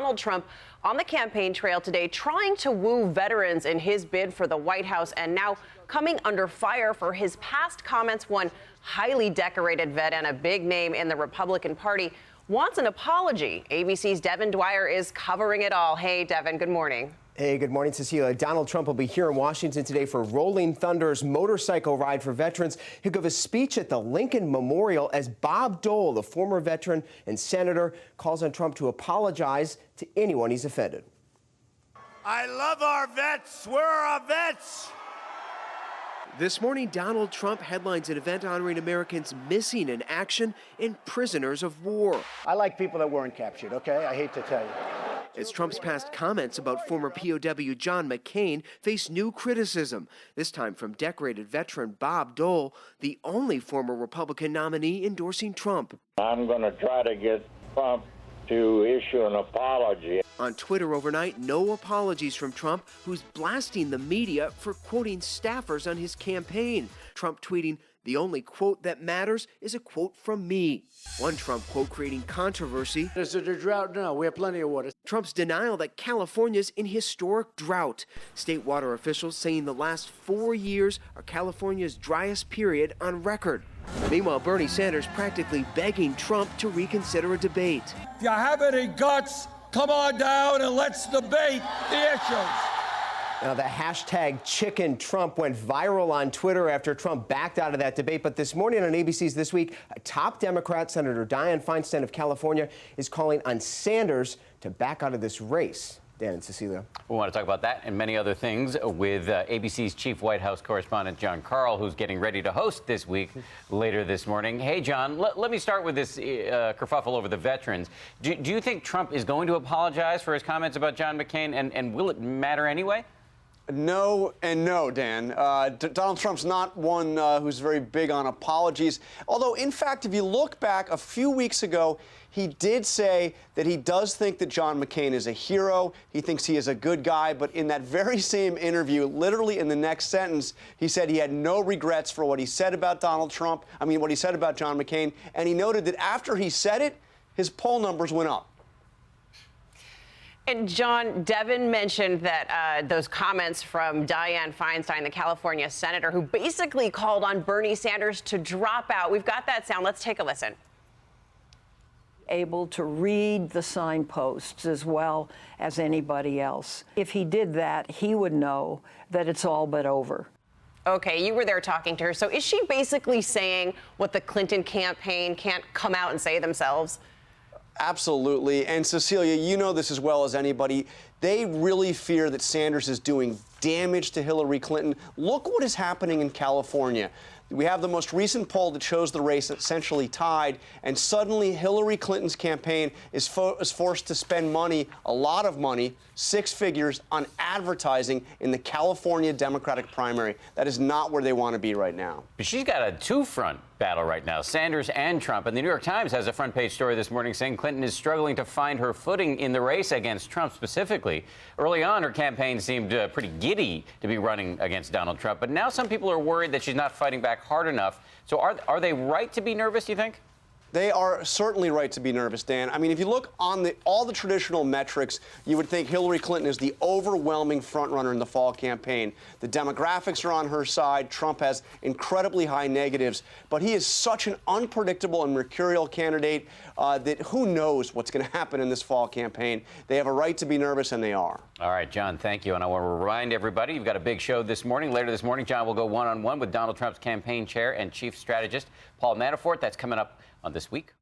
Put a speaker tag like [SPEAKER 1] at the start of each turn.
[SPEAKER 1] Donald Trump on the campaign trail today, trying to woo veterans in his bid for the White House, and now coming under fire for his past comments. One highly decorated vet and a big name in the Republican Party wants an apology. ABC's Devin Dwyer is covering it all. Hey, Devin, good morning.
[SPEAKER 2] Hey, good morning, Cecilia. Donald Trump will be here in Washington today for Rolling Thunder's motorcycle ride for veterans. He'll give a speech at the Lincoln Memorial as Bob Dole, the former veteran and senator, calls on Trump to apologize to anyone he's offended.
[SPEAKER 3] I love our vets. We're our vets.
[SPEAKER 2] This morning, Donald Trump headlines an event honoring Americans missing in action and prisoners of war.
[SPEAKER 4] I like people that weren't captured, okay? I hate to tell you.
[SPEAKER 2] As Trump's past comments about former POW John McCain face new criticism, this time from decorated veteran Bob Dole, the only former Republican nominee endorsing Trump.
[SPEAKER 5] I'm going to try to get Trump to issue an apology.
[SPEAKER 2] On Twitter overnight, no apologies from Trump, who's blasting the media for quoting staffers on his campaign. Trump tweeting, "The only quote that matters is a quote from me." One Trump quote creating controversy.
[SPEAKER 4] Is it a drought? No, we have plenty of water.
[SPEAKER 2] Trump's denial that California's in historic drought. State water officials saying the last 4 years are California's driest period on record. Meanwhile, Bernie Sanders practically begging Trump to reconsider a debate.
[SPEAKER 6] If you have any guts, come on down and let's debate the issues.
[SPEAKER 2] Now, the hashtag Chicken Trump went viral on Twitter after Trump backed out of that debate. But this morning on ABC's This Week, a top Democrat, Senator Dianne Feinstein of California, is calling on Sanders to back out of this race. Dan and Cecilia.
[SPEAKER 7] We want to talk about that and many other things with ABC's chief White House correspondent, John Karl, who's getting ready to host This Week later this morning. Hey, John, let me start with this kerfuffle over the veterans. Do you think Trump is going to apologize for his comments about John McCain, and will it matter anyway?
[SPEAKER 8] No and no, Dan. Donald Trump's not one who's very big on apologies. Although, in fact, if you look back a few weeks ago, he did say that he does think that John McCain is a hero. He thinks he is a good guy. But in that very same interview, literally in the next sentence, he said he had no regrets for what he said about what he said about John McCain. And he noted that after he said it, his poll numbers went up.
[SPEAKER 1] And John, Devin mentioned that those comments from Dianne Feinstein, the California senator, who basically called on Bernie Sanders to drop out. We've got that sound. Let's take a listen.
[SPEAKER 9] Able to read the signposts as well as anybody else. If he did that, he would know that it's all but over.
[SPEAKER 1] Okay, you were there talking to her. So is she basically saying what the Clinton campaign can't come out and say themselves?
[SPEAKER 8] Absolutely. And Cecilia, you know this as well as anybody. They really fear that Sanders is doing damage to Hillary Clinton. Look what is happening in California. We have the most recent poll that shows the race essentially tied, and suddenly Hillary Clinton's campaign is forced to spend money, a lot of money, 6 figures, on advertising in the California Democratic primary. That is not where they want to be right now.
[SPEAKER 7] But she's got a two-front battle right now, Sanders and Trump. And the New York Times has a front-page story this morning saying Clinton is struggling to find her footing in the race against Trump specifically. Early on, her campaign seemed pretty giddy to be running against Donald Trump. But now some people are worried that she's not fighting back hard enough. So are they right to be nervous, do you think?
[SPEAKER 8] They are certainly right to be nervous, Dan. I mean, if you look on all the traditional metrics, you would think Hillary Clinton is the overwhelming frontrunner in the fall campaign. The demographics are on her side. Trump has incredibly high negatives. But he is such an unpredictable and mercurial candidate that who knows what's going to happen in this fall campaign. They have a right to be nervous, and they are.
[SPEAKER 7] All right, John, thank you. And I want to remind everybody, you've got a big show this morning. Later this morning, John will go one-on-one with Donald Trump's campaign chair and chief strategist, Paul Manafort. That's coming up on This Week.